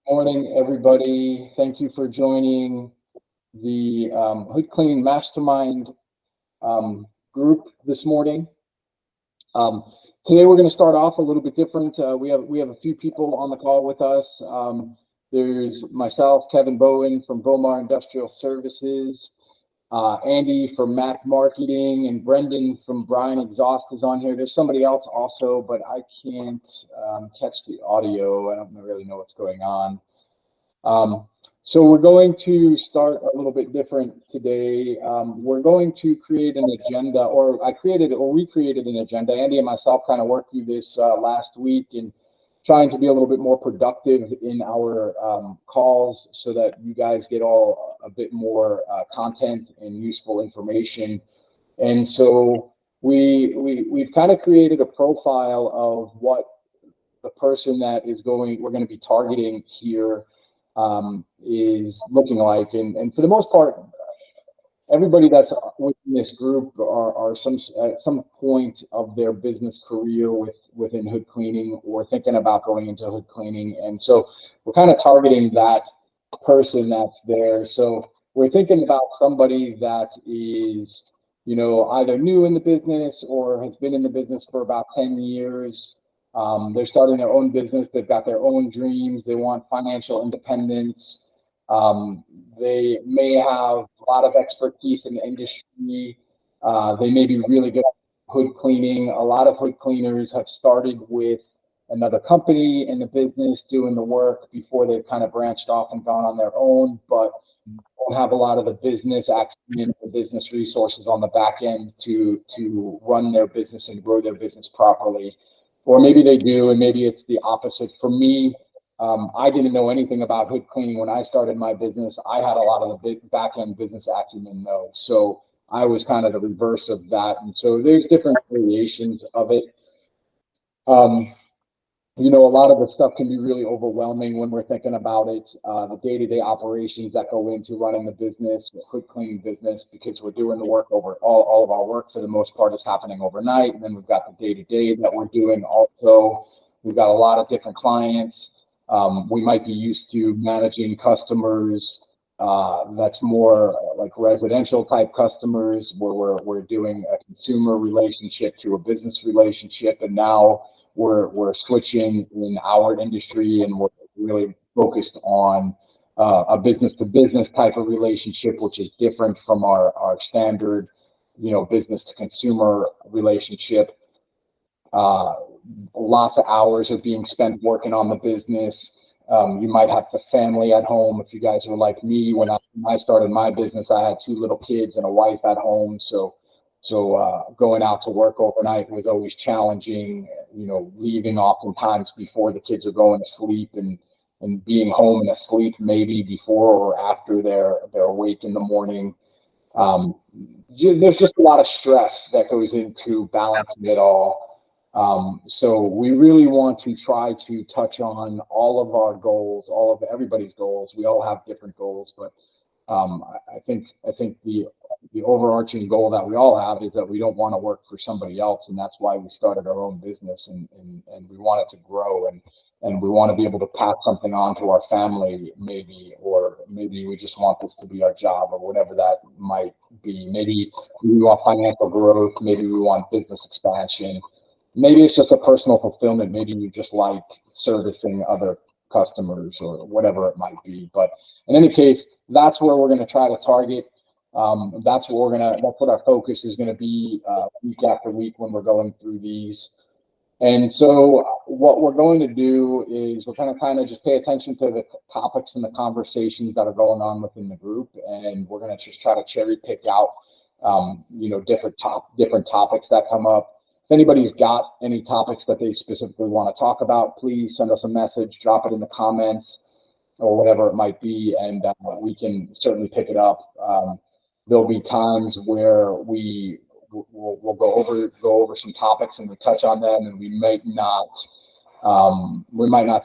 Morning, everybody. Thank you for joining the Hood Cleaning Mastermind group this morning. Today we're going to start off a little bit different. We have a few people on the call with us. There's myself, Kevin Bowen from Bomar Industrial Services, Andy from Mac Marketing, and Brendan from Brian Exhaust is on here. There's somebody else also, but I can't catch the audio. I don't really know what's going on. So we're going to start a little bit different today. We're going to create an agenda, or we created an agenda. Andy and myself kind of worked through this last week and trying to be a little bit more productive in our calls so that you guys get all a bit more content and useful information. And so we've kind of created a profile of what the person that we're going to be targeting here is looking like. And for the most part, everybody that's within this group are at some point of their business career within hood cleaning or thinking about going into hood cleaning. And so we're kind of targeting that person that's there. So we're thinking about somebody that is, either new in the business or has been in the business for about 10 years. They're starting their own business. They've got their own dreams. They want financial independence. They may have a lot of expertise in the industry. They may be really good at hood cleaning. A lot of hood cleaners have started with another company in the business doing the work before they've kind of branched off and gone on their own, but don't have a lot of the business acumen, the business resources on the back end to run their business and grow their business properly. Or maybe they do, and maybe it's the opposite. For me, I didn't know anything about hood cleaning when I started my business. I had a lot of the back-end business acumen though. So I was kind of the reverse of that. And so there's different variations of it. A lot of the stuff can be really overwhelming when we're thinking about it. The day-to-day operations that go into running the business, the hood cleaning business, because we're doing the work over all of our work for the most part is happening overnight. And then we've got the day-to-day that we're doing also. We've got a lot of different clients. We might be used to managing customers that's more like residential type customers where we're doing a consumer relationship to a business relationship. And now we're switching in our industry and we're really focused on a business to business type of relationship, which is different from our standard, business to consumer relationship. Lots of hours are being spent working on the business. You might have the family at home. If you guys are like me, when I started my business, I had 2 little kids and a wife at home. So going out to work overnight was always challenging, leaving oftentimes before the kids are going to sleep and being home and asleep maybe before or after they're awake in the morning. There's just a lot of stress that goes into balancing it all. So we really want to try to touch on all of our goals, all of everybody's goals. We all have different goals, but I think the overarching goal that we all have is that we don't want to work for somebody else, and that's why we started our own business, and we want it to grow, and we want to be able to pass something on to our family, or maybe we just want this to be our job, or whatever that might be. Maybe we want financial growth, maybe we want business expansion, maybe it's just a personal fulfillment, maybe you just like servicing other customers or whatever it might be. But in any case, that's where we're going to try to target. That's what our focus is going to be week after week when we're going through these. And so what we're going to do is we're going to kind of just pay attention to the topics and the conversations that are going on within the group, and we're going to just try to cherry pick out different topics that come up. If anybody's got any topics that they specifically want to talk about, please send us a message, drop it in the comments or whatever it might be, and we can certainly pick it up. There'll be times where we'll go over some topics and we touch on them, and we might not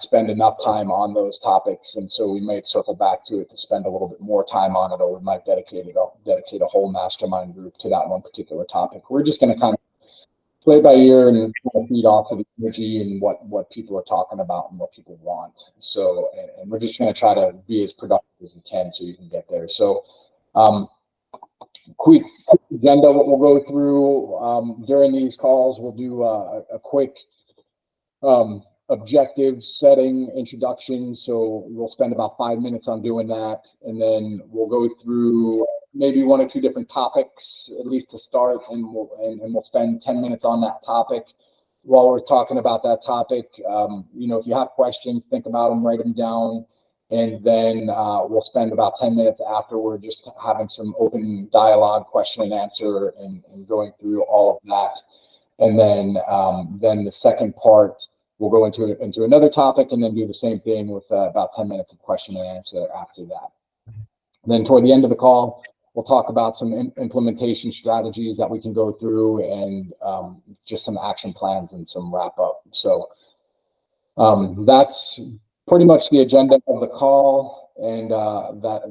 spend enough time on those topics, and so we might circle back to it to spend a little bit more time on it, or we might dedicate a whole mastermind group to that one particular topic. We're just going to kind of play it by ear and kind of feed off of the energy and what people are talking about and what people want. So, and we're just going to try to be as productive as we can so you can get there. So, quick agenda, what we'll go through during these calls, we'll do a quick objective setting introduction. So we'll spend about 5 minutes on doing that. And then we'll go through maybe 1 or 2 different topics, at least to start, and we'll spend 10 minutes on that topic. While we're talking about that topic, you know, if you have questions, think about them, write them down, and then we'll spend about 10 minutes afterward just having some open dialogue, question and answer, and going through all of that. And then the second part, we'll go into another topic and then do the same thing with about 10 minutes of question and answer after that. Then toward the end of the call, we'll talk about some implementation strategies that we can go through and just some action plans and some wrap up. So that's pretty much the agenda of the call, and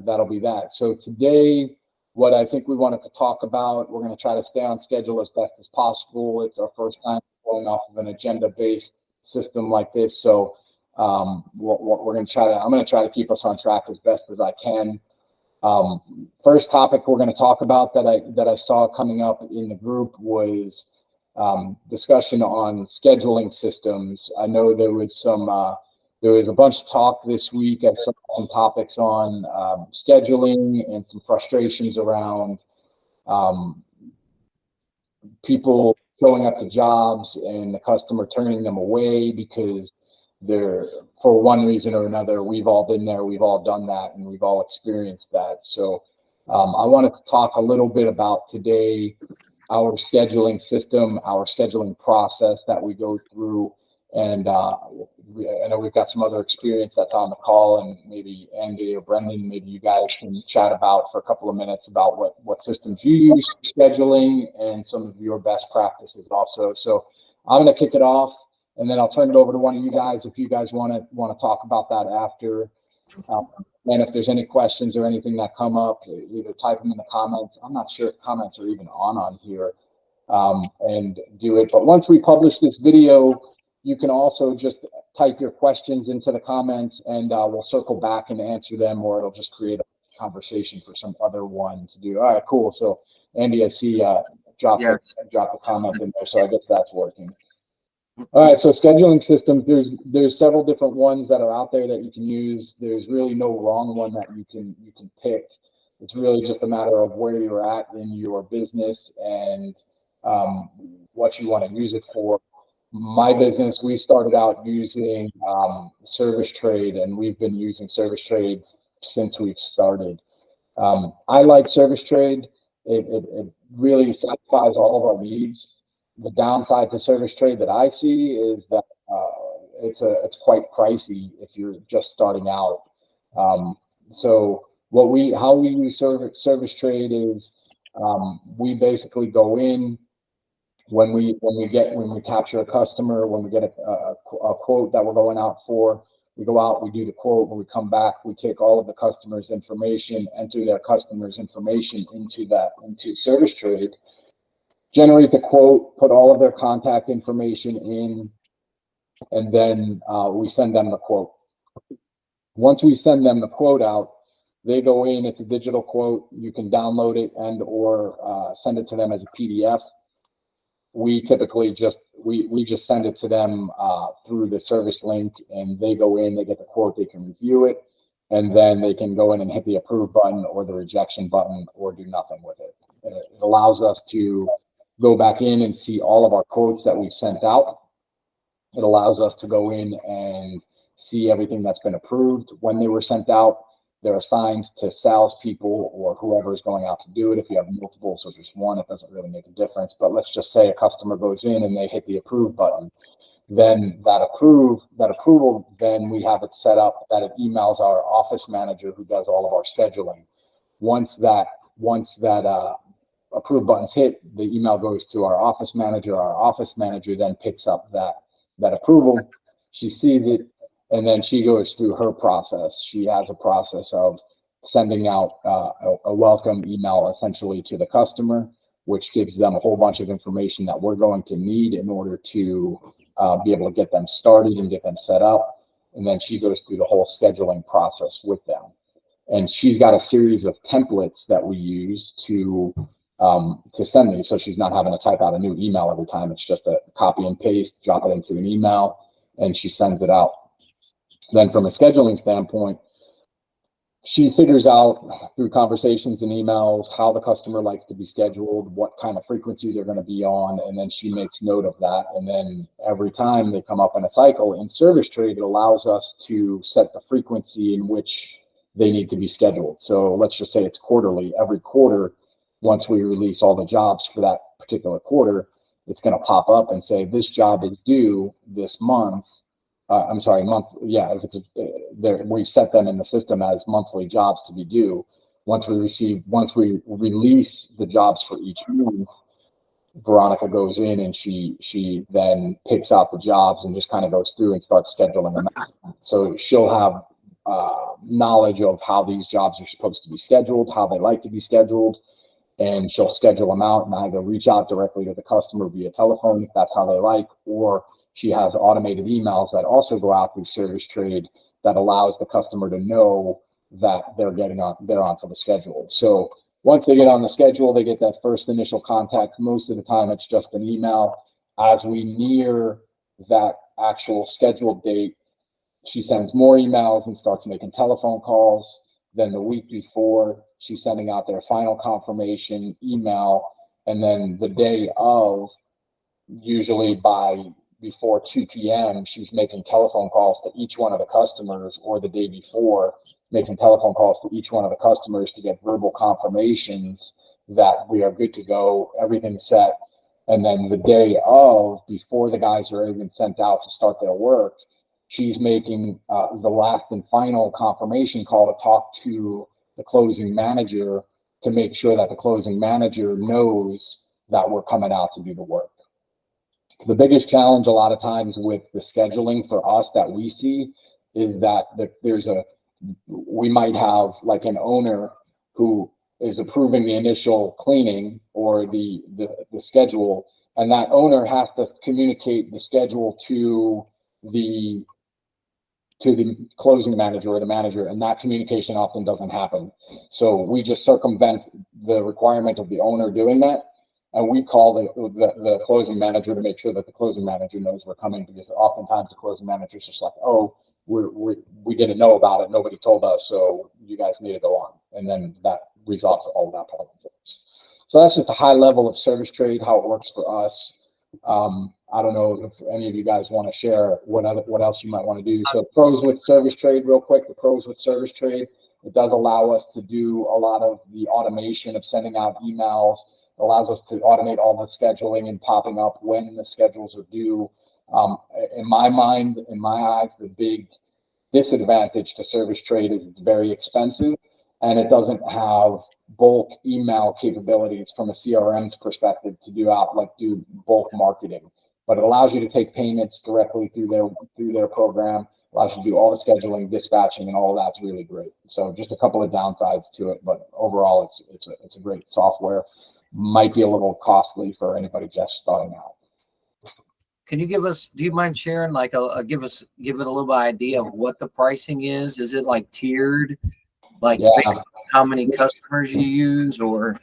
that'll be that. So today, what I think we wanted to talk about, we're going to try to stay on schedule as best as possible. It's our first time going off of an agenda-based system like this, so we're going to try to. I'm going to try to keep us on track as best as I can. First topic we're going to talk about that I saw coming up in the group was discussion on scheduling systems. I know there was a bunch of talk this week. I saw some topics on scheduling and some frustrations around people showing up to jobs and the customer turning them away because they're, for one reason or another. We've all been there, we've all done that, and we've all experienced that. So I wanted to talk a little bit about today our scheduling system, our scheduling process that we go through. And I know we've got some other experience that's on the call, and maybe Andy or Brendan, maybe you guys can chat about for a couple of minutes about what systems you use for scheduling and some of your best practices also. So I'm going to kick it off, and then I'll turn it over to one of you guys if you guys want to talk about that after. And if there's any questions or anything that come up, either type them in the comments. I'm not sure if comments are even on here, and do it. But once we publish this video, you can also just type your questions into the comments, and we'll circle back and answer them, or it'll just create a conversation for some other one to do. All right, cool. So Andy, I see drop a comment in there, so I guess that's working. All right, so scheduling systems, there's several different ones that are out there that you can use. There's really no wrong one that you can pick. It's really just a matter of where you're at in your business and what you want to use it for. My business, we started out using Service Trade, and we've been using Service Trade since we've started. I like Service Trade. It really satisfies all of our needs. The downside to Service Trade that I see is that it's quite pricey if you're just starting out. So how we use Service Trade is we basically go in. When we capture a customer, when we get a quote that we're going out for, we go out, we do the quote. When we come back, we take all of the customer's information, enter their customer's information into Service Trade, generate the quote, put all of their contact information in, and then we send them the quote. Once we send them the quote out, they go in. It's a digital quote. You can download it and or send it to them as a PDF. We typically just send it to them through the service link, and they go in, they get the quote, they can review it, and then they can go in and hit the approve button or the rejection button or do nothing with it. It allows us to go back in and see all of our quotes that we've sent out. It allows us to go in and see everything that's been approved when they were sent out. They're assigned to salespeople or whoever is going out to do it. If you have multiples or just one, it doesn't really make a difference. But let's just say a customer goes in and they hit the approve button. Then that approval, then we have it set up that it emails our office manager who does all of our scheduling. Once that approve button's hit, the email goes to our office manager. Our office manager then picks up that approval. She sees it, and then she goes through her process. She has a process of sending out a welcome email essentially to the customer. which gives them a whole bunch of information that we're going to need in order to be able to get them started and get them set up. And then she goes through the whole scheduling process with them. And she's got a series of templates that we use to send these. So she's not having to type out a new email every time. It's just a copy and paste, drop it into an email, and she sends it out. Then from a scheduling standpoint, she figures out through conversations and emails how the customer likes to be scheduled, what kind of frequency they're going to be on, and then she makes note of that. And then every time they come up in a cycle in Service Trade, it allows us to set the frequency in which they need to be scheduled. So let's just say it's quarterly. Every quarter, once we release all the jobs for that particular quarter, it's going to pop up and say this job is due this month. Yeah, if it's we set them in the system as monthly jobs to be due. Once we release the jobs for each month, Veronica goes in and she then picks out the jobs and just kind of goes through and starts scheduling them out. So she'll have knowledge of how these jobs are supposed to be scheduled, how they like to be scheduled, and she'll schedule them out and either reach out directly to the customer via telephone if that's how they like, or she has automated emails that also go out through Service Trade that allows the customer to know that they're onto the schedule. So once they get on the schedule, they get that first initial contact. Most of the time, it's just an email. As we near that actual scheduled date, she sends more emails and starts making telephone calls. Then the week before, she's sending out their final confirmation email. And then the day of, usually before 2 p.m., she's making telephone calls to each one of the customers, or the day before, making telephone calls to each one of the customers to get verbal confirmations that we are good to go, everything's set. And then the day of, before the guys are even sent out to start their work, she's making the last and final confirmation call to talk to the closing manager to make sure that the closing manager knows that we're coming out to do the work. The biggest challenge a lot of times with the scheduling for us that we see is that we might have like an owner who is approving the initial cleaning or the schedule, and that owner has to communicate the schedule to the closing manager or the manager, and that communication often doesn't happen. So we just circumvent the requirement of the owner doing that, and we call the closing manager to make sure that the closing manager knows we're coming, because oftentimes the closing manager is just like, oh, we didn't know about it, nobody told us, so you guys need to go on, and then that resolves all of that problem for us. So that's just a high level of Service Trade, how it works for us. I don't know if any of you guys want to share what else you might want to do. So pros with Service Trade, real quick, the pros with Service Trade, it does allow us to do a lot of the automation of sending out emails. It allows us to automate all the scheduling and popping up when the schedules are due. In my mind, in my eyes, the big disadvantage to Service Trade is it's very expensive, and it doesn't have bulk email capabilities from a CRM's perspective to do bulk marketing. But it allows you to take payments directly through their program, allows you to do all the scheduling, dispatching, and all of that's really great. So just a couple of downsides to it, but overall it's a great software. Might be a little costly for anybody just starting out. Can you do you mind sharing give it a little idea of what the pricing is? Is it like tiered? Like how many customers you use, or?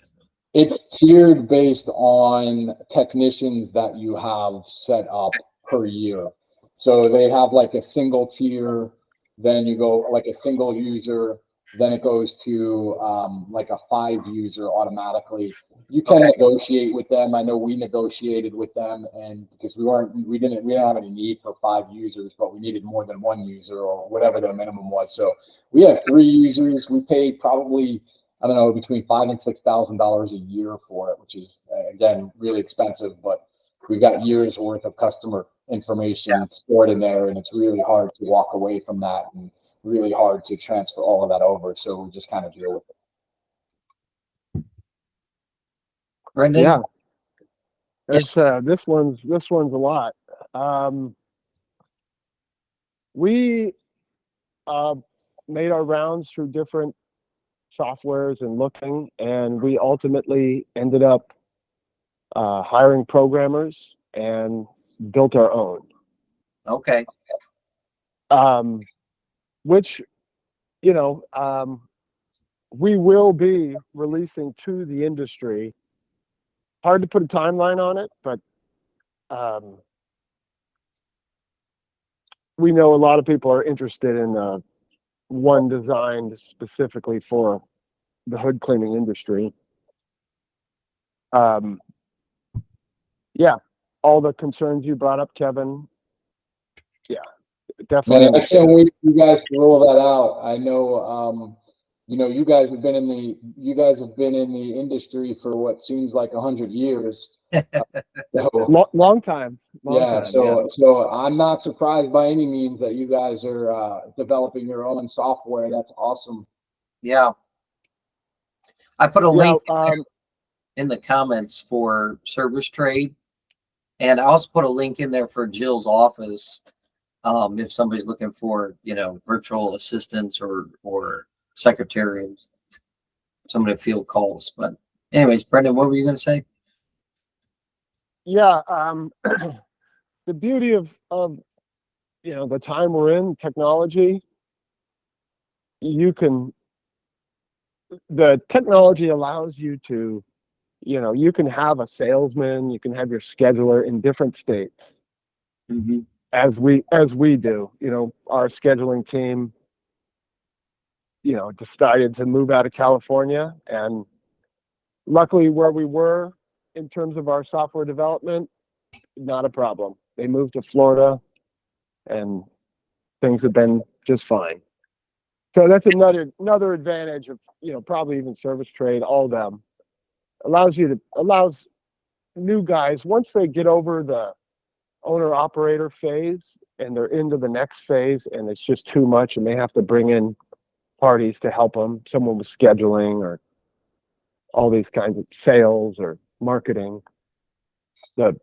It's tiered based on technicians that you have set up per year. So they have like a single tier, then you go like a single user, then it goes to like a 5 user automatically. You can negotiate with them. I know we negotiated with them, and because we didn't have any need for 5 users, but we needed more than 1 user or whatever their minimum was. So we have 3 users. We paid probably, I don't know, between $5,000 and $6,000 a year for it, which is again really expensive, but we've got years worth of customer information stored in there, and it's really hard to walk away from that and really hard to transfer all of that over. So we just kind of deal with it. Brendan? Yeah. That's this one's a lot. We made our rounds through different softwares and looking, and we ultimately ended up hiring programmers and built our own. Okay. Which, we will be releasing to the industry. Hard to put a timeline on it, but we know a lot of people are interested in one designed specifically for the hood cleaning industry. Yeah, all the concerns you brought up, Kevin. Yeah, definitely. Man, I can't wait for you guys to roll that out. I know, you guys have been in the industry for what seems like 100 years. Long time. So I'm not surprised by any means that you guys are developing your own software. That's awesome. Yeah. I put a link Yeah, in the comments for Service Trade, and I also put a link in there for Jill's office. If somebody's looking for, virtual assistants or secretaries, somebody to field calls. But anyways, Brendan, what were you going to say? Yeah, the beauty of the time we're in, technology, the technology allows you to, you can have a salesman, you can have your scheduler in different states. Mm-hmm. As we do, our scheduling team, decided to move out of California, and luckily where we were in terms of our software development, not a problem. They moved to Florida and things have been just fine. So that's another advantage of, probably even Service Trade, all of them. Allows new guys, once they get over the owner operator phase and they're into the next phase and it's just too much and they have to bring in parties to help them, someone with scheduling or all these kinds of sales or marketing. The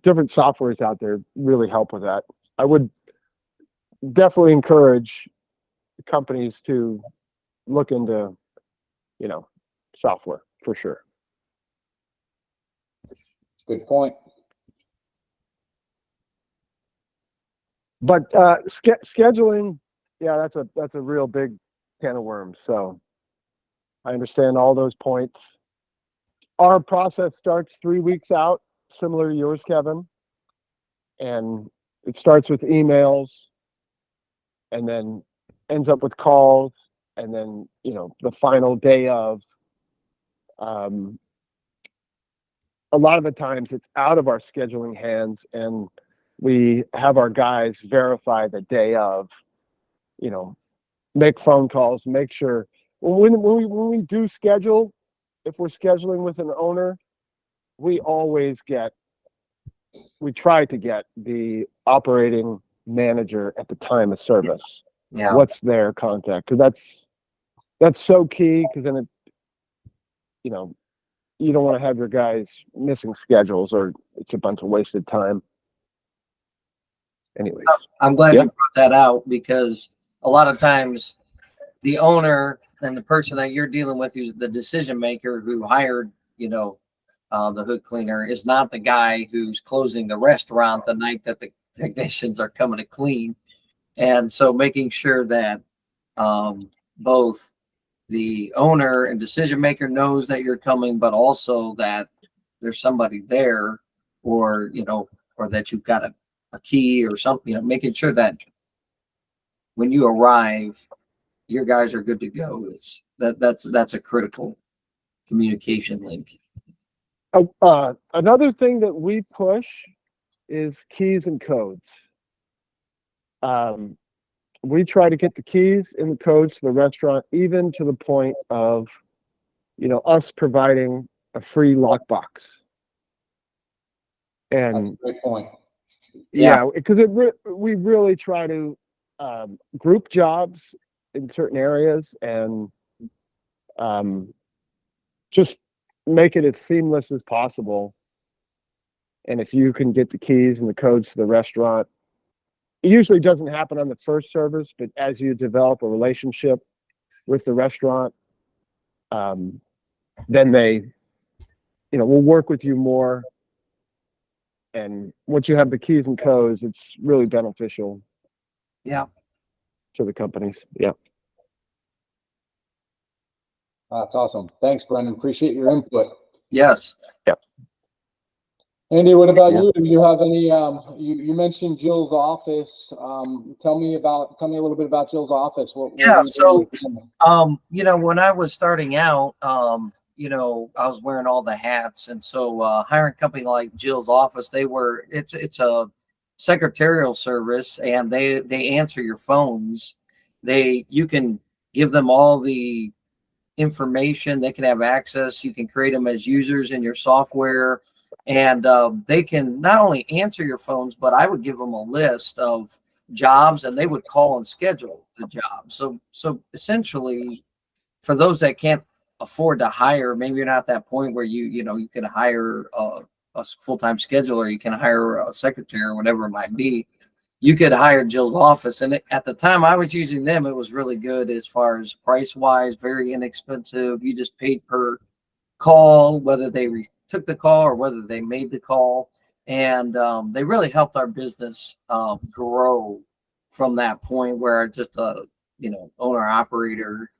different softwares out there really help with that. I would definitely encourage companies to look into, software for sure. Good point. But scheduling, yeah, that's a real big can of worms. So I understand all those points. Our process starts 3 weeks out, similar to yours, Kevin. And it starts with emails and then ends up with calls, and then, the final day of, a lot of the times it's out of our scheduling hands, and we have our guys verify the day of, make phone calls, make sure when we do schedule, if we're scheduling with an owner, we try to get the operating manager at the time of service. Yeah. What's their contact? Because that's so key, because then you don't want to have your guys missing schedules or it's a bunch of wasted time. Anyways. I'm glad you brought that out, because a lot of times the owner and the person that you're dealing with, who's the decision maker who hired, the hood cleaner, is not the guy who's closing the restaurant the night that the technicians are coming to clean. And so making sure that both the owner and decision maker knows that you're coming, but also that there's somebody there, or that you've got a key or something, making sure that when you arrive, your guys are good to go. That's a critical communication link. Another thing that we push is keys and codes. We try to get the keys and the codes to the restaurant, even to the point of, us providing a free lockbox. And that's a great point. Yeah, because we really try to group jobs in certain areas and just make it as seamless as possible. And if you can get the keys and the codes to the restaurant, it usually doesn't happen on the first service, but as you develop a relationship with the restaurant, then they we'll work with you more. And once you have the keys and codes, it's really beneficial Yeah. to the companies. Yeah. That's awesome. Thanks, Brendan. Appreciate your input. Yes. Andy, what about Yeah. you? Do you have any, you mentioned Jill's office. Tell me a little bit about Jill's office. What Yeah, do you do so, with them? when I was starting out, I was wearing all the hats. And so, hiring a company like Jill's office, it's a secretarial service, and they answer your phones. You can give them all the information. They can have access. You can create them as users in your software, and they can not only answer your phones, but I would give them a list of jobs, and they would call and schedule the job. So essentially, for those that can't afford to hire, maybe you're not at that point where you can hire a full-time scheduler, you can hire a secretary or whatever it might be. You could hire Jill's office. And at the time I was using them, it was really good as far as price wise, very inexpensive. You just paid per call, whether they took the call or whether they made the call. And they really helped our business grow from that point, where just a owner operator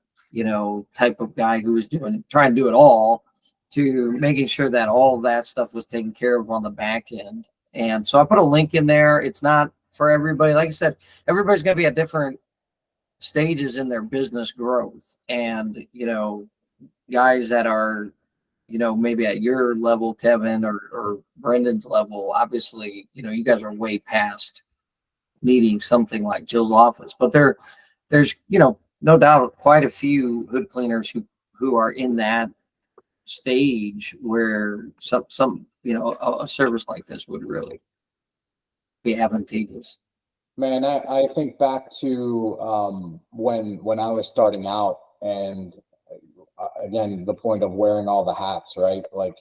type of guy who was trying to do it all, to making sure that all of that stuff was taken care of on the back end. And so I put a link in there. It's not for everybody. Like I said, everybody's going to be at different stages in their business growth. And, guys that are, maybe at your level, Kevin, or Brendan's level, obviously, you guys are way past needing something like Jill's office. But there's, no doubt quite a few hood cleaners who are in that stage where some a service like this would really be advantageous. Man, I think back to when I was starting out, and again, the point of wearing all the hats, right? Like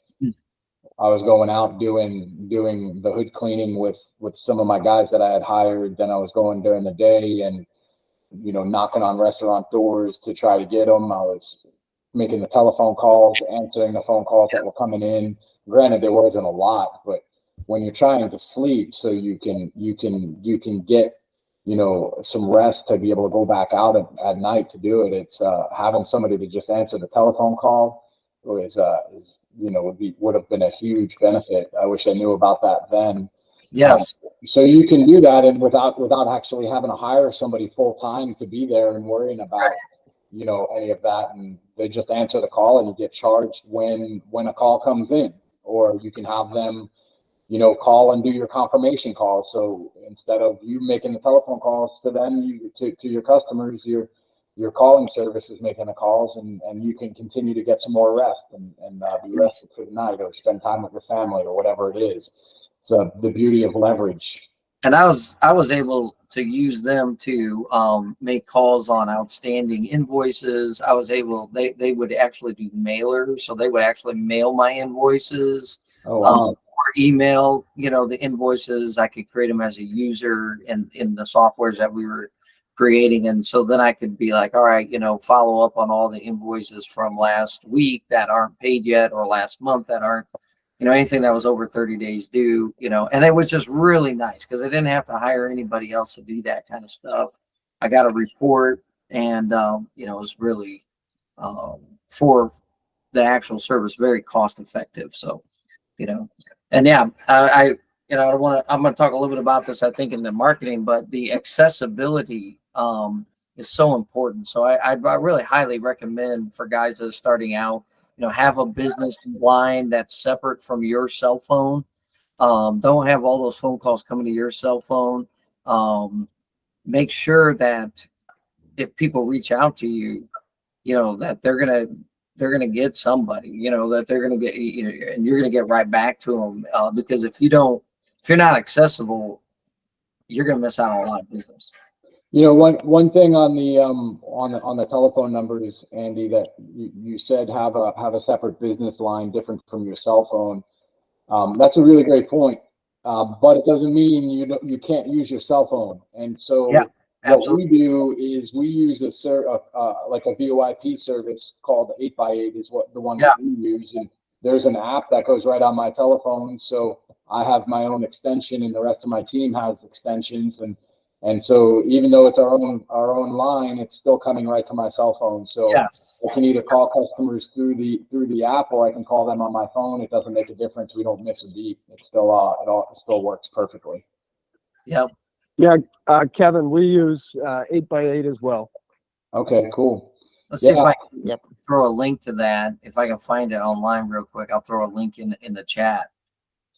I was going out doing the hood cleaning with some of my guys that I had hired. Then I was going during the day and knocking on restaurant doors to try to get them. I was making the telephone calls, answering the phone calls that were coming in. Granted, there wasn't a lot, but when you're trying to sleep so you can get some rest to be able to go back out at night to do it, it's having somebody to just answer the telephone call would have been a huge benefit. I wish I knew about that then. Yes. So you can do that, and without actually having to hire somebody full time to be there and worrying about any of that, and they just answer the call and you get charged when a call comes in. Or you can have them call and do your confirmation calls. So instead of you making the telephone calls to them, to your customers, your calling service is making the calls, and you can continue to get some more rest and be rested for the night, or spend time with your family, or whatever it is. So the beauty of leverage. And I was able to use them to make calls on outstanding invoices. They would actually do mailers, so they would actually mail my invoices. Oh, wow. Or email, the invoices. I could create them as a user in the softwares that we were creating. And so then I could be like, all right, follow up on all the invoices from last week that aren't paid yet, or last month that aren't, anything that was over 30 days due, and it was just really nice because I didn't have to hire anybody else to do that kind of stuff. I got a report, and, it was really, for the actual service, very cost effective. So, and yeah, I'm going to talk a little bit about this, I think, in the marketing, but the accessibility is so important. So I really highly recommend for guys that are starting out, have a business line that's separate from your cell phone. Don't have all those phone calls coming to your cell phone. Make sure that if people reach out to you, that they're gonna get somebody, that they're gonna get, and you're gonna get right back to them. Because if you're not accessible, you're gonna miss out on a lot of business. One thing on the telephone numbers, Andy, that you said have a separate business line different from your cell phone. That's a really great point. But it doesn't mean you can't use your cell phone. And so what we do is we use like a VoIP service called 8x8 is the one that we use. And there's an app that goes right on my telephone. So I have my own extension and the rest of my team has extensions. And so even though it's our own line, it's still coming right to my cell phone. So Yes. I can either call customers through the app or I can call them on my phone. It doesn't make a difference. We don't miss a beat. It still works perfectly. Yep. Yeah, Kevin, we use 8x8 as well. Okay, cool. Let's see if Yeah. I can throw a link to that. If I can find it online real quick, I'll throw a link in the chat.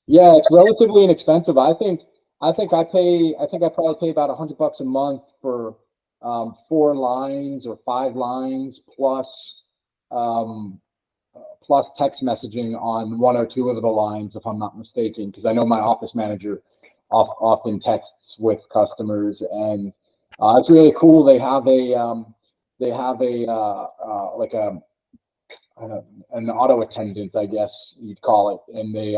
Yeah, it's relatively inexpensive. I think I probably pay about $100 a month for 4 lines or 5 lines plus text messaging on 1 or 2 of the lines, if I'm not mistaken, because I know my office manager often texts with customers, and it's really cool. They have an auto attendant, I guess you'd call it, and they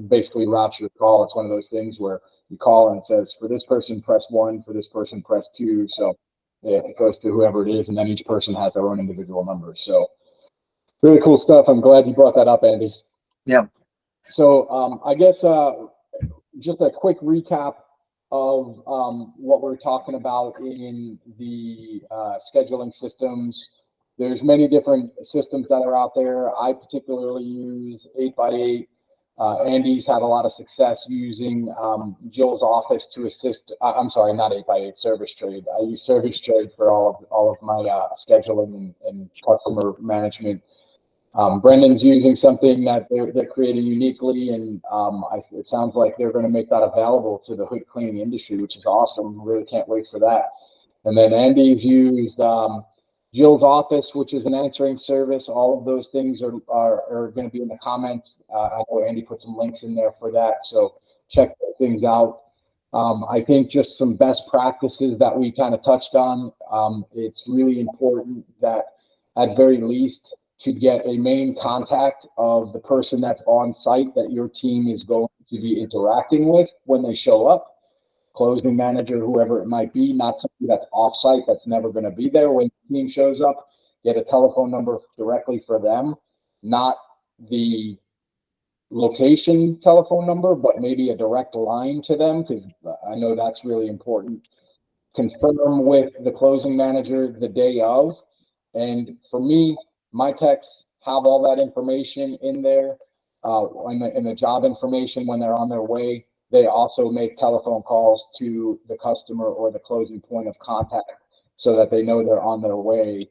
basically route your call. It's one of those things where you call and it says, for this person, press 1, for this person, press 2. So it goes to whoever it is, and then each person has their own individual number. So really cool stuff. I'm glad you brought that up, Andy. Yeah. So I guess just a quick recap of what we're talking about in the scheduling systems. There's many different systems that are out there. I particularly use 8x8. Andy's had a lot of success using Jill's office to assist. I'm sorry, not 8x8, Service Trade. I use Service Trade for all of my scheduling and customer management. Brendan's using something that they're creating uniquely, and it sounds like they're going to make that available to the hood cleaning industry, which is awesome. Really can't wait for that. And then Andy's used Jill's office, which is an answering service. All of those things are going to be in the comments. I know Andy put some links in there for that, so check those things out. I think just some best practices that we kind of touched on. It's really important that at very least to get a main contact of the person that's on site that your team is going to be interacting with when they show up. Closing manager, whoever it might be, not somebody that's off site, that's never going to be there when the team shows up. Get a telephone number directly for them, not the location telephone number, but maybe a direct line to them, because I know that's really important. Confirm with the closing manager the day of. And for me, my techs have all that information in there, in the job information when they're on their way. They also make telephone calls to the customer or the closing point of contact so that they know they're on their way.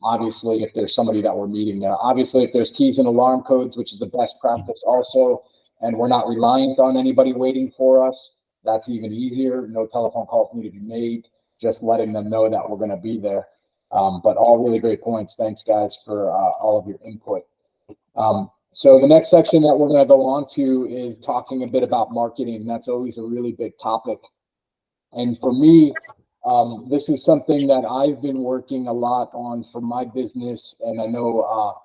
Obviously, if there's somebody that we're meeting there, obviously, if there's keys and alarm codes, which is the best practice also, and we're not reliant on anybody waiting for us, that's even easier. No telephone calls need to be made, just letting them know that we're going to be there. But all really great points. Thanks, guys, for all of your input. So the next section that we're going to go on to is talking a bit about marketing. That's always a really big topic. And for me, this is something that I've been working a lot on for my business. And I know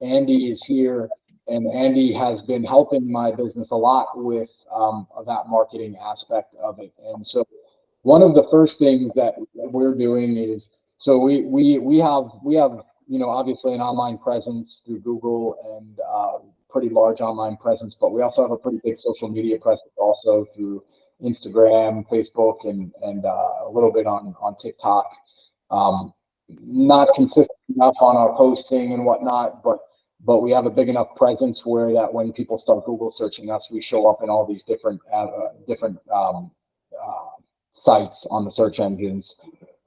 Andy is here, and Andy has been helping my business a lot with that marketing aspect of it. And so one of the first things that we're doing is, so we have obviously an online presence through Google and pretty large online presence, but we also have a pretty big social media presence also through Instagram, Facebook, and a little bit on TikTok. Not consistent enough on our posting and whatnot, but we have a big enough presence where that when people start Google searching us, we show up in all these different sites on the search engines.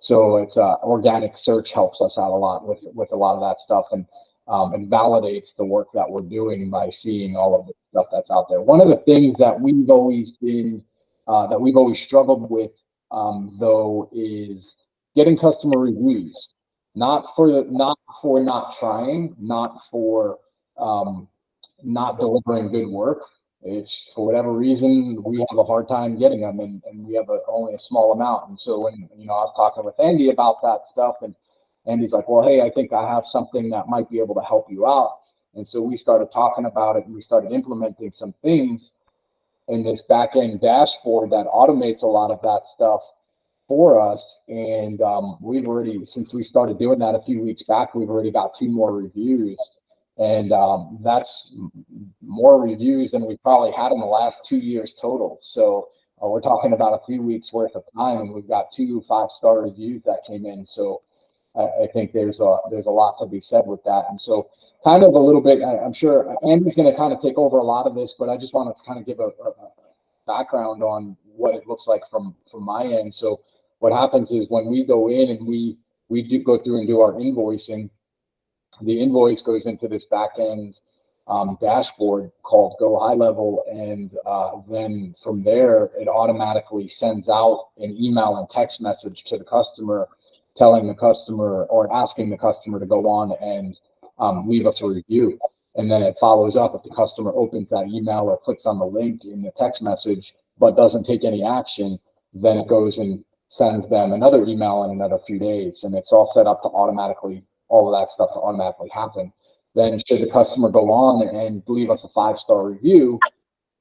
So it's organic search helps us out a lot with a lot of that stuff, and validates the work that we're doing by seeing all of the stuff that's out there. One of the things that we've always struggled with, though, is getting customer reviews. Not for not trying, not for not delivering good work. It's for whatever reason we have a hard time getting them, and we have only a small amount. And so when I was talking with Andy about that stuff, and Andy's like, well, hey, I think I have something that might be able to help you out. And so we started talking about it, and we started implementing some things in this back end dashboard that automates a lot of that stuff for us. And we've already, since we started doing that a few weeks back, we've already got 2 more reviews. And that's more reviews than we probably had in the last 2 years total. So we're talking about a few weeks worth of time, and we've got 2 5-star reviews that came in. So I think there's a lot to be said with that. And so kind of a little bit, I'm sure Andy's going to kind of take over a lot of this, but I just wanted to kind of give a background on what it looks like from my end. So what happens is when we go in and we do go through and do our invoicing, the invoice goes into this back end dashboard called Go High Level, and then from there it automatically sends out an email and text message to the customer, telling the customer or asking the customer to go on and leave us a review. And then it follows up if the customer opens that email or clicks on the link in the text message but doesn't take any action, then it goes and sends them another email in another few days. And it's all set up to automatically, all of that stuff to automatically happen. Then should the customer go on and leave us a 5-star review,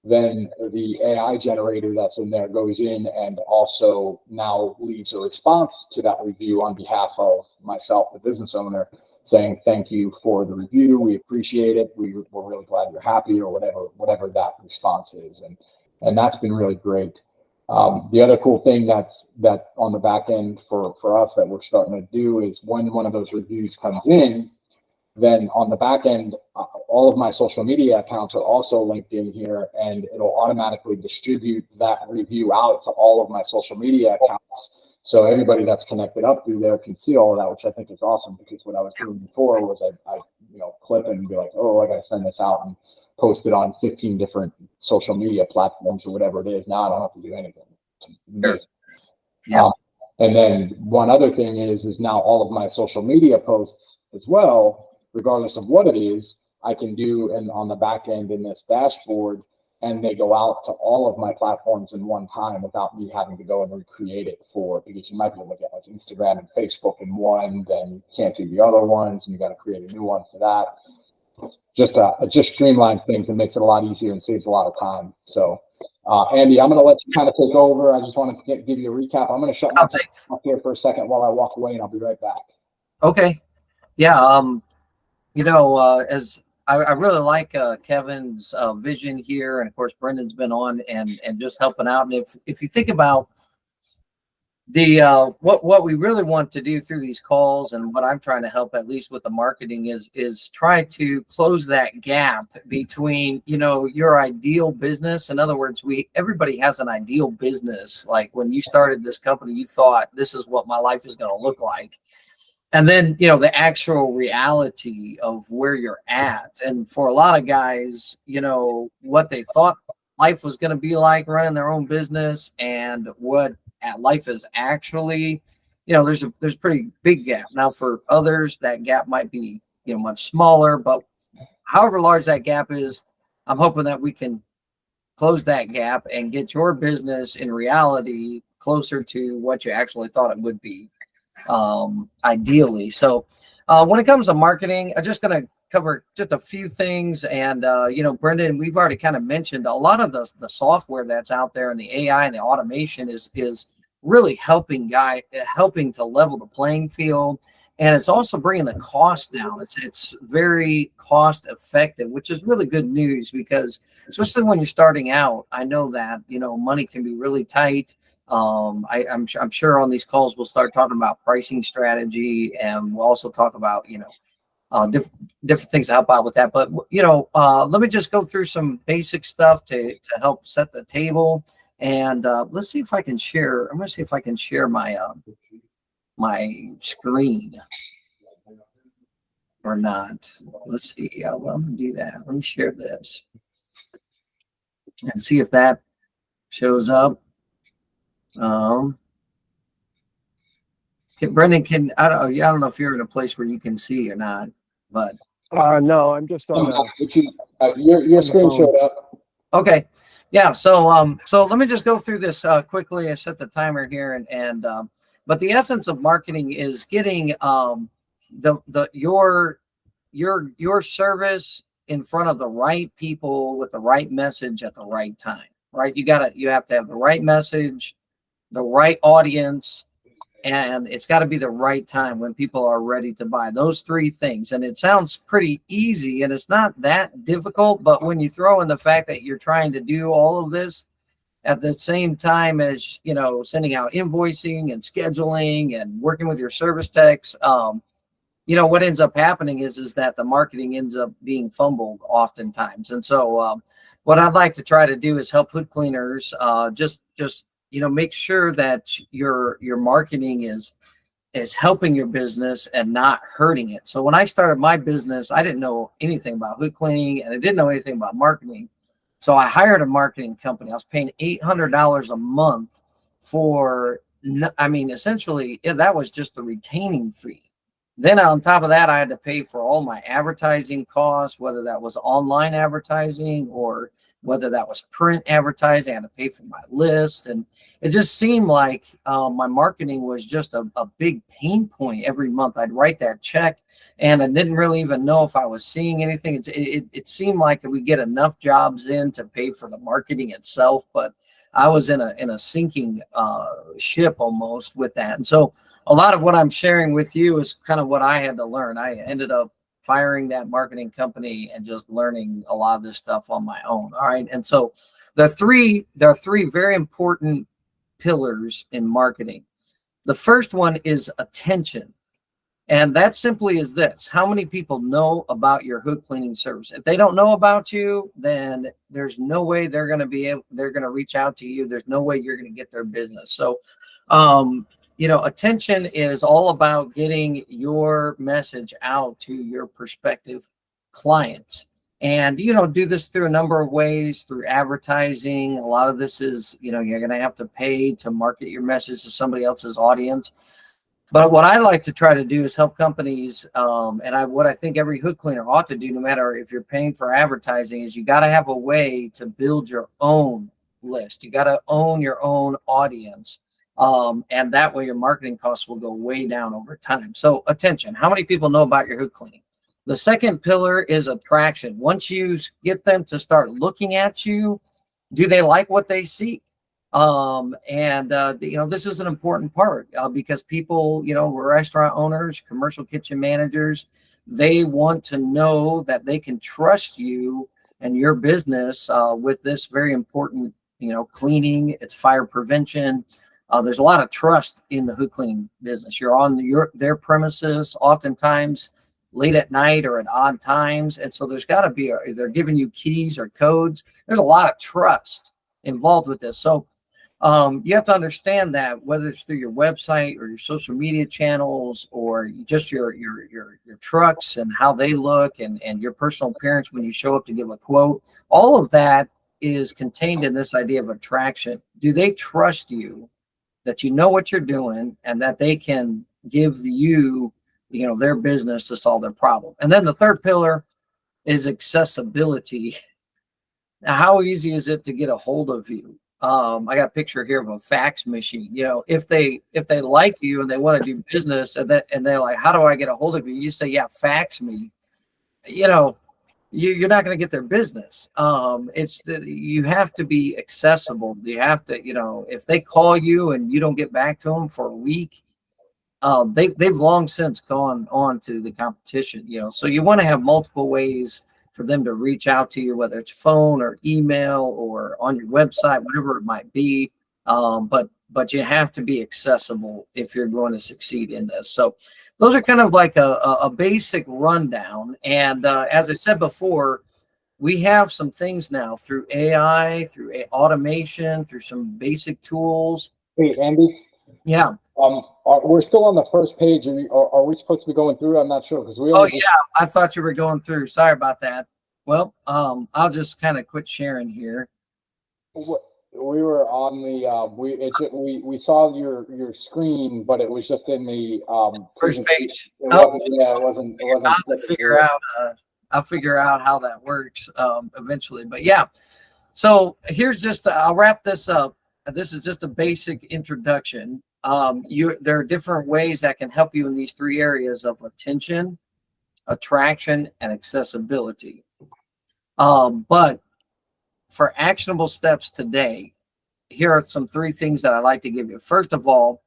then the AI generator that's in there goes in and also now leaves a response to that review on behalf of myself, the business owner, saying, thank you for the review. We appreciate it. We're really glad you're happy, or whatever that response is. And that's been really great. The other cool thing that on the back end for us that we're starting to do is when one of those reviews comes in, then on the back end, all of my social media accounts are also linked in here, and it'll automatically distribute that review out to all of my social media accounts. So everybody that's connected up through there can see all of that, which I think is awesome, because what I was doing before was I clip it and be like, oh, I got to send this out and post it on 15 different social media platforms or whatever it is. Now I don't have to do anything. Sure. Yeah. And then one other thing is now all of my social media posts as well, regardless of what it is, I can do and on the back end in this dashboard, and they go out to all of my platforms in one time without me having to go and recreate it because you might be able to get like Instagram and Facebook in one, then you can't do the other ones, and you got to create a new one for that. Just streamlines things and makes it a lot easier and saves a lot of time. So Andy, I'm going to let you kind of take over. I just wanted to give you a recap. I'm going to shut my up here for a second while I walk away, and I'll be right back. Okay. Yeah. As I really like Kevin's vision here, and of course Brendan's been on and just helping out. And if you think about the what we really want to do through these calls, and what I'm trying to help at least with the marketing is try to close that gap between your ideal business. In other words, everybody has an ideal business. Like when you started this company, you thought this is what my life is going to look like. And then, the actual reality of where you're at. And for a lot of guys, what they thought life was going to be like running their own business and what life is actually, there's a pretty big gap. Now for others, that gap might be, much smaller, but however large that gap is, I'm hoping that we can close that gap and get your business in reality closer to what you actually thought it would be. Ideally. So when it comes to marketing, I'm just going to cover just a few things. And, Brendan, we've already kind of mentioned a lot of the software that's out there, and the AI and the automation is really helping to level the playing field. And it's also bringing the cost down. It's very cost effective, which is really good news, because especially when you're starting out, I know that, money can be really tight. I'm sure on these calls we'll start talking about pricing strategy, and we'll also talk about different things to help out with that. But let me just go through some basic stuff to help set the table, and let's see if I can share. I'm going to see if I can share my my screen or not. Let's see. Well, I'm going to do that. Let me share this and see if that shows up. Brendan, I don't know if you're in a place where you can see or not, but no, I'm just on your screen showed up. Okay. Yeah. So let me just go through this quickly. I set the timer here, and but the essence of marketing is getting your service in front of the right people with the right message at the right time, right? You have to have the right message, the right audience, and it's got to be the right time when people are ready to buy. Those three things. And it sounds pretty easy and it's not that difficult, but when you throw in the fact that you're trying to do all of this at the same time as, you know, sending out invoicing and scheduling and working with your service techs, you know, what ends up happening is that the marketing ends up being fumbled oftentimes. And so what I'd like to try to do is help hood cleaners just you know, make sure that your marketing is helping your business and not hurting it. So when I started my business, I didn't know anything about hood cleaning and I didn't know anything about marketing. So I hired a marketing company. I was paying $800 a month for, I mean, essentially that was just the retaining fee. Then on top of that, I had to pay for all my advertising costs, whether that was online advertising or whether that was print advertising. I had to pay for my list. And it just seemed like my marketing was just a big pain point every month. I'd write that check and I didn't really even know if I was seeing anything. It seemed like we get enough jobs in to pay for the marketing itself, but I was in a sinking ship almost with that. And so a lot of what I'm sharing with you is kind of what I had to learn. I ended up firing that marketing company and just learning a lot of this stuff on my own. All right. And so there are three very important pillars in marketing. The first one is attention. And that simply is this: how many people know about your hood cleaning service? If they don't know about you, then there's no way they're going to reach out to you. There's no way you're going to get their business. So, you know, attention is all about getting your message out to your prospective clients. And, you know, do this through a number of ways, through advertising. A lot of this is, you know, you're going to have to pay to market your message to somebody else's audience. But what I like to try to do is help companies, and what I think every hood cleaner ought to do, no matter if you're paying for advertising, is you got to have a way to build your own list. You got to own your own audience. And that way your marketing costs will go way down over time. So attention, how many people know about your hood cleaning? The second pillar is attraction. Once you get them to start looking at you, do they like what they see? You know, this is an important part because people, you know, restaurant owners, commercial kitchen managers, they want to know that they can trust you and your business with this very important, you know, cleaning, it's fire prevention. There's a lot of trust in the hood cleaning business. You're on their premises, oftentimes late at night or at odd times. And so there's got to be, they're giving you keys or codes. There's a lot of trust involved with this. So you have to understand that whether it's through your website or your social media channels or just your trucks and how they look and your personal appearance when you show up to give a quote, all of that is contained in this idea of attraction. Do they trust you, that you know what you're doing, and that they can give you, you know, their business to solve their problem? And then the third pillar is accessibility. Now, how easy is it to get a hold of you? I got a picture here of a fax machine. You know, if they like you and they want to do business and they're like, how do I get a hold of you? You say, yeah, fax me. You know, you're not going to get their business. You have to be accessible. You have to, you know, if they call you and you don't get back to them for a week, they've long since gone on to the competition. You know, so you want to have multiple ways for them to reach out to you, whether it's phone or email or on your website, whatever it might be. But you have to be accessible if you're going to succeed in this. So those are kind of like a basic rundown. And as I said before, we have some things now through AI, through automation, through some basic tools. Hey, Andy. Yeah. We're still on the first page. Are we supposed to be going through? I'm not sure because we. Oh yeah, I thought you were going through. Sorry about that. Well, I'll just kind of quit sharing here. We were on the we saw your screen, but it was just in the first page. It wasn't. I'll figure out how that works eventually. But yeah, so here's I'll wrap this up. This is just a basic introduction. There are different ways that can help you in these three areas of attention, attraction, and accessibility. But for actionable steps today, here are three things that I'd like to give you. First of all,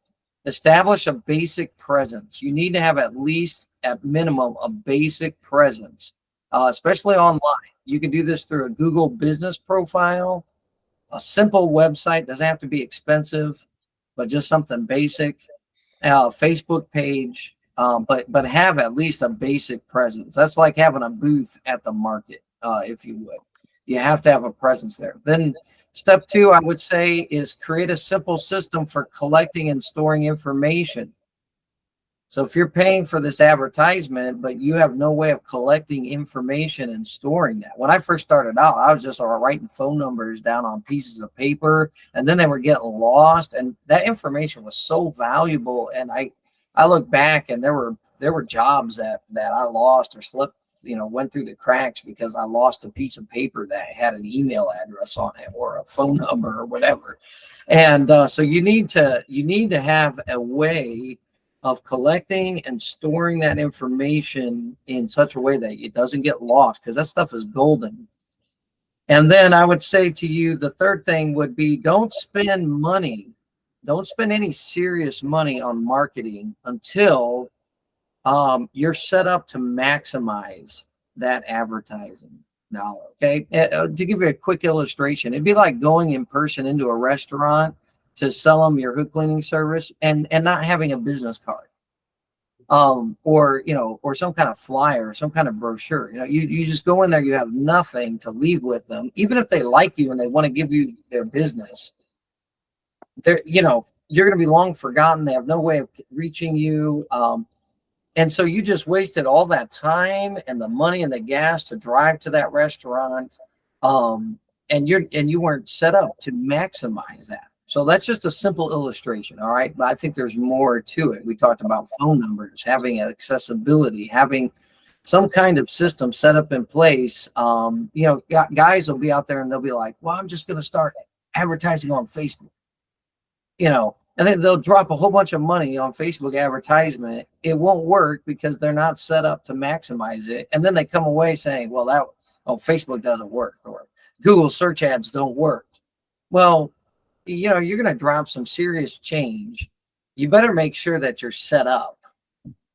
establish a basic presence. You need to have at least, at minimum, a basic presence, especially online. You can do this through a Google business profile, a simple website, doesn't have to be expensive, but just something basic, Facebook page, but have at least a basic presence. That's like having a booth at the market, if you would. You have to have a presence there. Then step 2, I would say, is create a simple system for collecting and storing information. So if you're paying for this advertisement, but you have no way of collecting information and storing that. When I first started out, I was just writing phone numbers down on pieces of paper, and then they were getting lost. And that information was so valuable. And I look back, and there were jobs that I lost or slipped, went through the cracks because I lost a piece of paper that had an email address on it or a phone number or whatever. And so you need to have a way of collecting and storing that information in such a way that it doesn't get lost, because that stuff is golden. And then I would say to you, the third thing would be, don't spend money. Don't spend any serious money on marketing until you're set up to maximize that advertising dollar. Okay. To give you a quick illustration, it'd be like going in person into a restaurant to sell them your hood cleaning service and not having a business card, or some kind of flyer or some kind of brochure. You just go in there, you have nothing to leave with them. Even if they like you and they want to give you their business, you're going to be long forgotten. They have no way of reaching you. And so you just wasted all that time and the money and the gas to drive to that restaurant. And you weren't set up to maximize that. So that's just a simple illustration. All right. But I think there's more to it. We talked about phone numbers, having accessibility, having some kind of system set up in place. Guys will be out there and they'll be like, well, I'm just going to start advertising on Facebook, and then they'll drop a whole bunch of money on Facebook advertisement. It won't work because they're not set up to maximize it. And then they come away saying, well, Facebook doesn't work, or Google search ads don't work. Well, you're going to drop some serious change. You better make sure that you're set up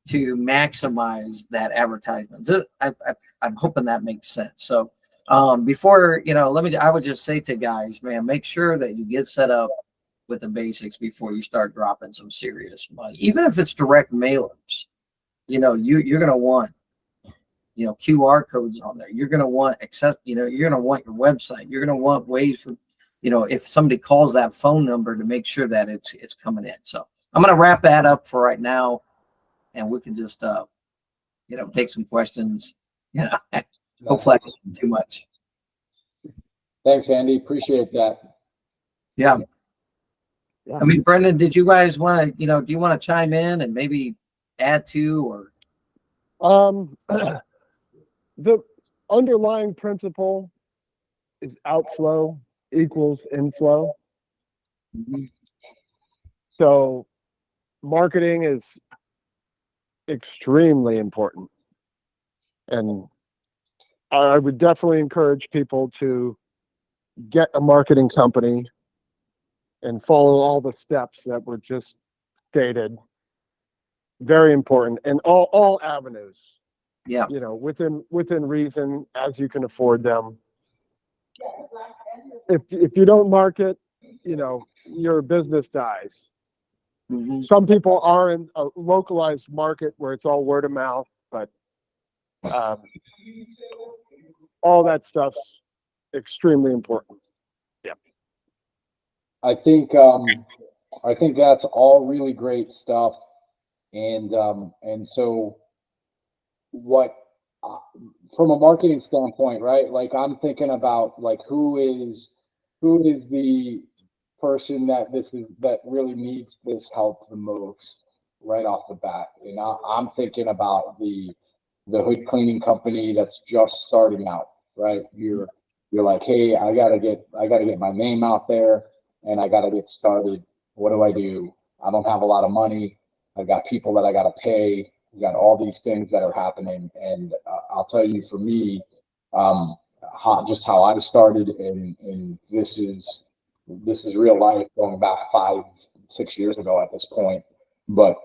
to maximize that advertisement. I'm hoping that makes sense. So before, I would just say to guys, man, make sure that you get set up with the basics before you start dropping some serious money. Even if it's direct mailers, you're going to want, QR codes on there. You're going to want you're going to want your website. You're going to want ways for, if somebody calls that phone number, to make sure that it's coming in. So I'm going to wrap that up for right now, and we can just, take some questions. Hopefully I didn't do too much. Thanks, Andy. Appreciate that. Yeah. I mean, Brendan, did you guys want to, do you want to chime in and maybe add to, or? The underlying principle is outflow equals inflow. So marketing is extremely important. And I would definitely encourage people to get a marketing company and follow all the steps that were just stated. Very important. And all avenues. Yeah. Within reason, as you can afford them. If you don't market, your business dies. Mm-hmm. Some people are in a localized market where it's all word of mouth, but all that stuff's extremely important. Yeah. I think that's all really great stuff. And so what, from a marketing standpoint, right? Like, I'm thinking about, like, who is the person that really needs this help the most right off the bat. And I'm thinking about the hood cleaning company that's just starting out, right? You're like, hey, I gotta get my name out there, and I gotta get started. What do I do? I don't have a lot of money. I've got people that I gotta pay. We got all these things that are happening, and I'll tell you, for me, how I started, and this is real life, going back 5-6 years ago at this point. but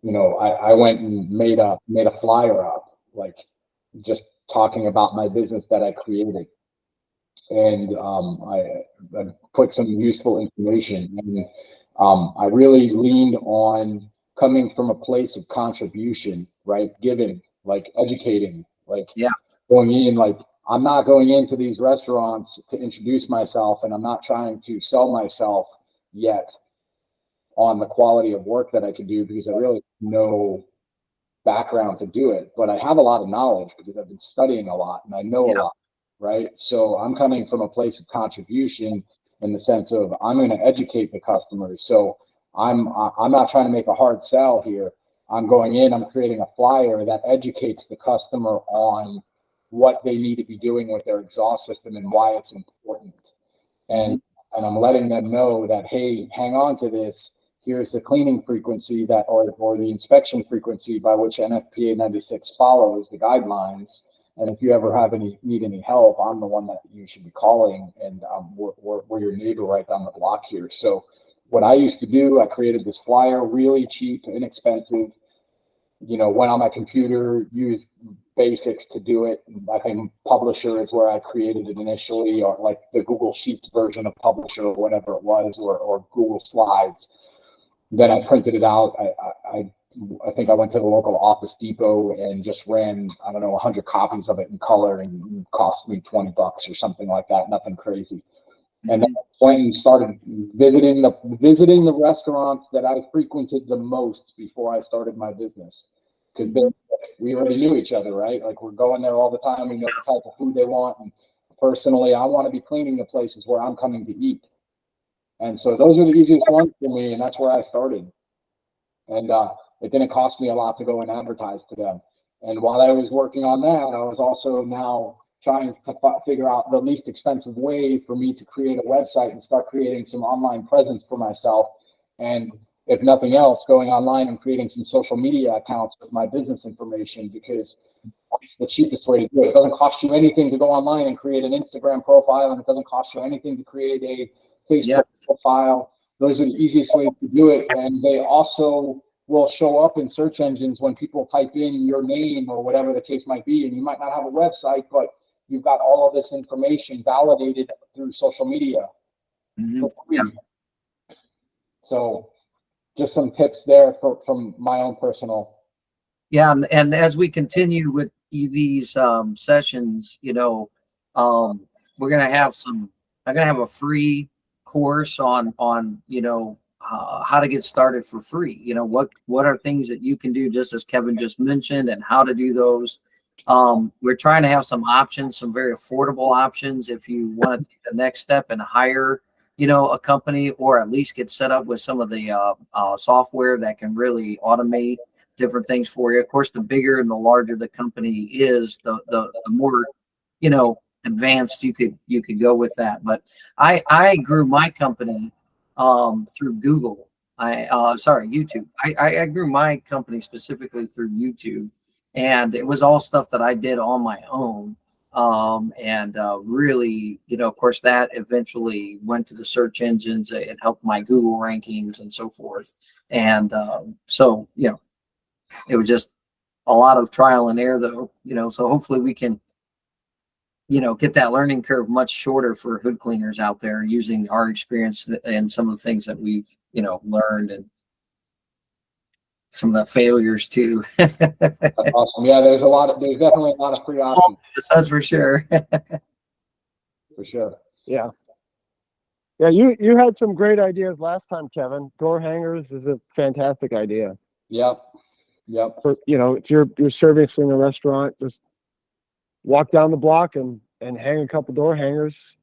I went and made a flyer up, like just talking about my business that I created. And I put some useful information, and I really leaned on coming from a place of contribution, right? Giving, like educating, like Yeah. going in, like I'm not going into these restaurants to introduce myself, and I'm not trying to sell myself yet on the quality of work that I can do, because I really have no background to do it, but I have a lot of knowledge because I've been studying a lot and I know a Yeah. lot, right? So I'm coming from a place of contribution in the sense of I'm going to educate the customers. So I'm not trying to make a hard sell here. I'm going in, I'm creating a flyer that educates the customer on what they need to be doing with their exhaust system and why it's important. And I'm letting them know that, hey, hang on to this. Here's the cleaning frequency that, or the inspection frequency by which NFPA 96 follows the guidelines. And if you ever need any help, I'm the one that you should be calling, and we're your neighbor right down the block here. So what I used to do, I created this flyer, really cheap, inexpensive, went on my computer, used basics to do it. I think Publisher is where I created it initially, or like the Google Sheets version of Publisher or whatever it was, or Google Slides. Then I printed it out. I think I went to the local Office Depot and just ran, I don't know, 100 copies of it in color, and it cost me $20 or something like that. Nothing crazy. And then I went and started visiting the restaurants that I frequented the most before I started my business, because then we already knew each other, right? Like we're going there all the time. We know the type of food they want. And personally, I want to be cleaning the places where I'm coming to eat. And so those are the easiest ones for me, and that's where I started. And it didn't cost me a lot to go and advertise to them. And while I was working on that, I was also now trying to figure out the least expensive way for me to create a website and start creating some online presence for myself. And if nothing else, going online and creating some social media accounts with my business information, because it's the cheapest way to do it. It doesn't cost you anything to go online and create an Instagram profile, and it doesn't cost you anything to create a Facebook profile. Those are the easiest ways to do it. And they also will show up in search engines when people type in your name or whatever the case might be. And you might not have a website, but you've got all of this information validated through social media. Yeah. So just some tips there from my own personal. Yeah. And as we continue with these sessions, we're going to have I'm going to have a free course on how to get started for free. What are things that you can do, just as Kevin just mentioned, and how to do those. We're trying to have some options, some very affordable options, if you want to take the next step and hire a company, or at least get set up with some of the software that can really automate different things for you. Of course, the bigger and the larger the company is, the more advanced you could go with that. But I grew my company through Google. YouTube. I grew my company specifically through YouTube, and it was all stuff that I did on my own. Really, of course, that eventually went to the search engines. It helped my Google rankings and so forth. And so it was just a lot of trial and error, though. So hopefully we can get that learning curve much shorter for hood cleaners out there, using our experience and some of the things that we've, learned, and some of the failures too. That's awesome. Yeah, there's definitely a lot of free options. That's for sure. For sure. Yeah. Yeah, you had some great ideas last time, Kevin. Door hangers is a fantastic idea. Yep. If you're servicing a restaurant, just walk down the block and hang a couple door hangers.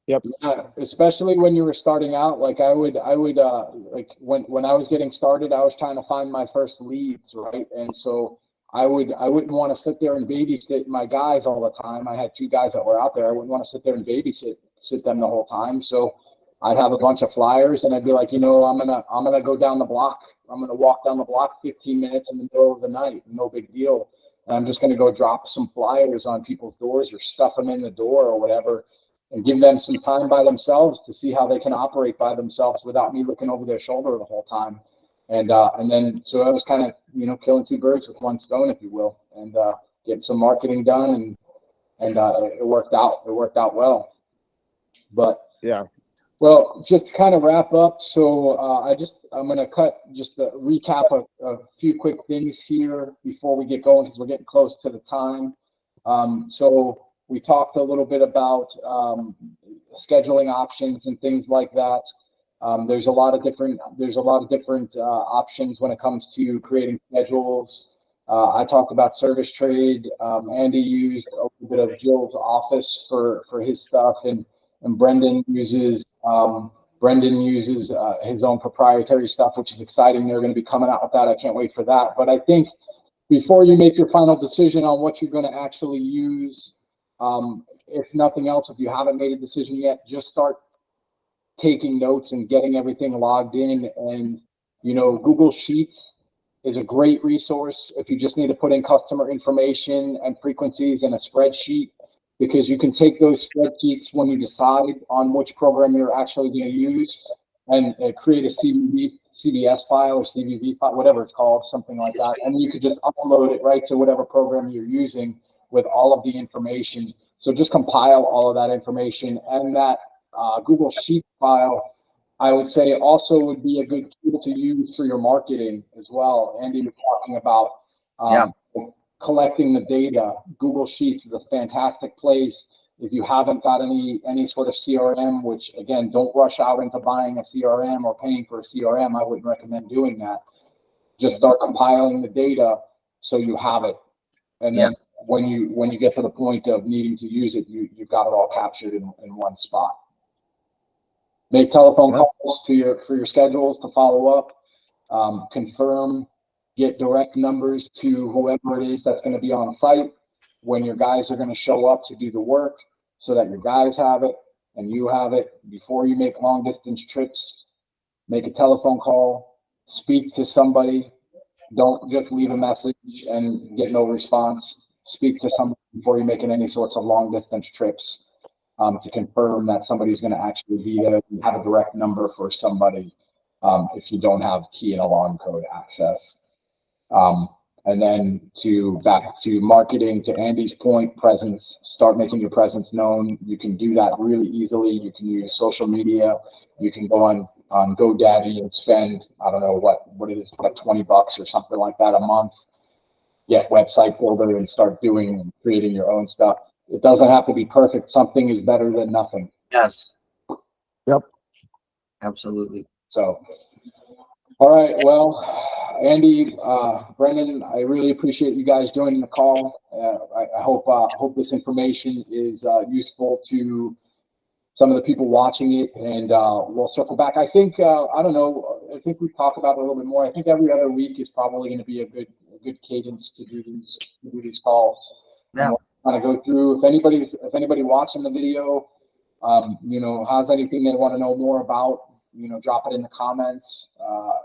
Yep. Yeah, especially when you were starting out. Like I would like when I was getting started, I was trying to find my first leads, right? And so I wouldn't want to sit there and babysit my guys all the time. I had 2 guys that were out there. I wouldn't want to sit there and babysit them the whole time. So I'd have a bunch of flyers, and I'd be like, I'm gonna go down the block. I'm gonna walk down the block 15 minutes in the middle of the night. No big deal. And I'm just gonna go drop some flyers on people's doors or stuff them in the door or whatever. and give them some time by themselves to see how they can operate by themselves without me looking over their shoulder the whole time. And then, so I was kind of, you know, killing two birds with one stone, if you will, and getting some marketing done, and it worked out. It worked out well. But Yeah. well, just to kind of wrap up, so I'm going to cut just to recap a few quick things here before we get going, because we're getting close to the time. So we talked a little bit about scheduling options and things like that. There's a lot of different options when it comes to creating schedules. I talked about Service Trade. Andy used a little bit of Jill's office for his stuff, and Brendan uses his own proprietary stuff, which is exciting. They're going to be coming out with that. I can't wait for that. But I think before you make your final decision on what you're going to actually use, if nothing else, if you haven't made a decision yet, just start taking notes and getting everything logged in. And, you know, Google Sheets is a great resource if you just need to put in customer information and frequencies in a spreadsheet, because you can take those spreadsheets when you decide on which program you're actually going to use, and create a CVS file or CVV file, whatever it's called, something like that. And you could just upload it right to whatever program you're using with all of the information. So just compile all of that information, and that Google Sheet file, I would say, also would be a good tool to use for your marketing as well. Andy was talking about collecting the data. Google Sheets is a fantastic place. If you haven't got any sort of CRM, which again, don't rush out into buying a CRM or paying for a CRM. I wouldn't recommend doing that. Just start compiling the data so you have it. And then when you get to the point of needing to use it, you've got it all captured in one spot. Make telephone calls for your schedules to follow up, confirm, get direct numbers to whoever it is that's going to be on site when your guys are going to show up to do the work, so that your guys have it and you have it. Before you make long distance trips, make a telephone call, speak to somebody. Don't just leave a message and get no response. Speak to somebody before you're making any sorts of long distance trips, to confirm that somebody's going to actually be there. You have a direct number for somebody if you don't have key and alarm code access. And then back to marketing, to Andy's point, presence, start making your presence known. You can do that really easily. You can use social media. You can go on GoDaddy and spend, I don't know what it is, like $20 or something like that a month. Get Website Builder and start creating your own stuff. It doesn't have to be perfect. Something is better than nothing. Yes. Yep. Absolutely. So, all right. Well, Andy, Brendan, I really appreciate you guys joining the call. I hope this information is useful to some of the people watching it, and we'll circle back. I think I don't know. I think we talked about it a little bit more. I think every other week is probably going to be a good cadence to do these calls. Yeah. And we'll kind of go through. If anybody watching the video, you know, has anything they want to know more about, you know, drop it in the comments,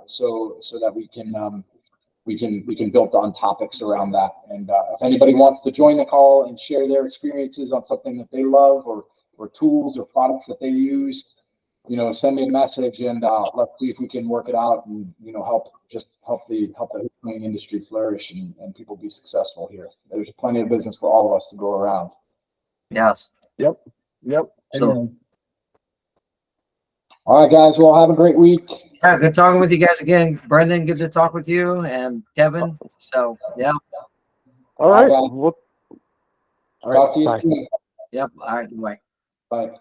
so that we can build on topics around that. And if anybody wants to join the call and share their experiences on something that they love, or tools or products that they use, you know, send me a message, and let's see if we can work it out, and, you know, help the hook cleaning industry flourish, and people be successful here. There's plenty of business for all of us to go around. Yes. Yep. So, all right, guys. Well, have a great week. yeah, good talking with you guys again. Brendan, good to talk with you, and Kevin. So, yeah. All right. All right. All right. Talk to you Bye. soon. Yep. All right. Bye. Bye.